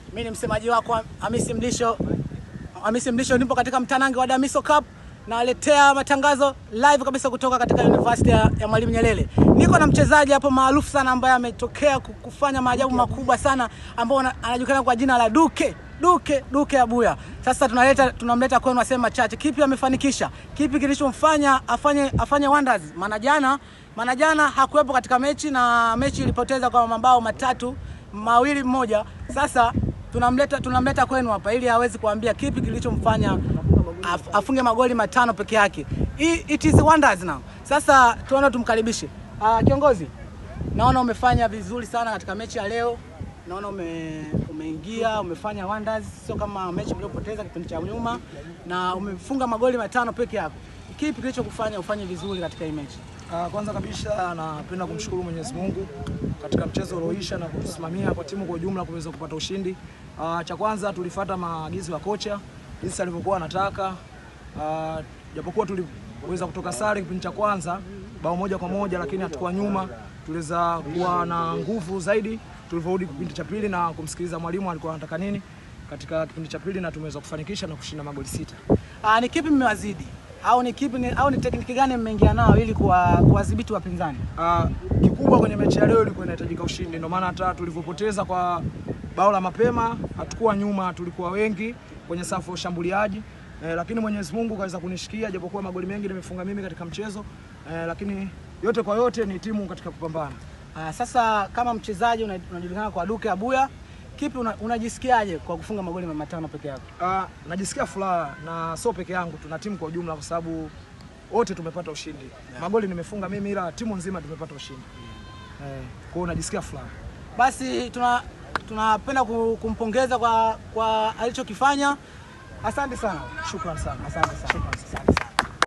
Mimi ni msemaji wako Hamisi Mlisho. Hamisi Mlisho, nipo katika mtanange wa Damiso Cup na naletea matangazo live kabisa kutoka katika University ya Mwalimu Nyerere. Niko na mchezaji hapo maarufu sana ambaye ametokea kufanya maajabu makubwa sana ambao anajulikana kwa jina la Duke Abuya. Sasa tunamleta kwenu asema machache. Kipi amefanikisha? Kipi kilichomfanya afanye wonders? Maana jana hakuwepo katika mechi na mechi ilipoteza kwa mabao 3-2. Sasa tunamleta kwenu hapa ili aweze kuambia kipi kilichomfanya afunge magoli 5 peke yake. It is wonders now. Sasa tuona tumkaribishe. Kiongozi, naona umefanya vizuri sana katika mechi ya leo. Naona umeingia, umefanya wonders, sio kama mechi iliyopoteza kipindi cha nyuma, na umefunga magoli 5 peke yako. Kipi kilichokufanya ufanye vizuri katika hii mechi? Kwanza kabisa napenda kumshukuru Mwenyezi Mungu katika mchezo ulioisha na kutusimamia kwa timu kwa ujumla kuweza kupata ushindi. Cha kwanza tulifuata maagizo ya kocha jinsi alivyokuwa anataka. Japokuwa tuliweza kutoka sare kipindi cha kwanza bao 1-1, lakini hatakuwa nyuma, tuliweza kuwa na nguvu zaidi tulivyorudi kipindi cha pili na kumsikiliza mwalimu alikuwa anataka nini katika kipindi cha pili, na tumeweza kufanikisha na kushinda magoli 6. Ni kipi mmewazidi? Au ni tekniki gani mmeingia nao ili kuwadhibiti wapinzani? Kikubwa kwenye mechi ya leo ilikuwa inahitajika ushindi. Ndio maana hata tulivyopoteza kwa bao la mapema hatakuwa nyuma, tulikuwa wengi kwenye safu ya ushambuliaji. Lakini Mwenyezi Mungu kaweza kunishikia, japokuwa magoli mengi nimefunga mimi katika mchezo. Lakini yote kwa yote ni timu katika kupambana. Sasa kama mchezaji unajulikana kwa Duke Abuya, kipi unajisikiaje kwa kufunga magoli 5 peke yako? Najisikia furaha na sio peke yangu, tuna timu kwa ujumla kwa sababu wote tumepata ushindi. Magoli nimefunga mimi ila timu nzima tumepata ushindi. Kwa hiyo najisikia furaha. Basi tunapenda kumpongeza kwa alichokifanya. Asante sana. Shukrani sana. Asante sana.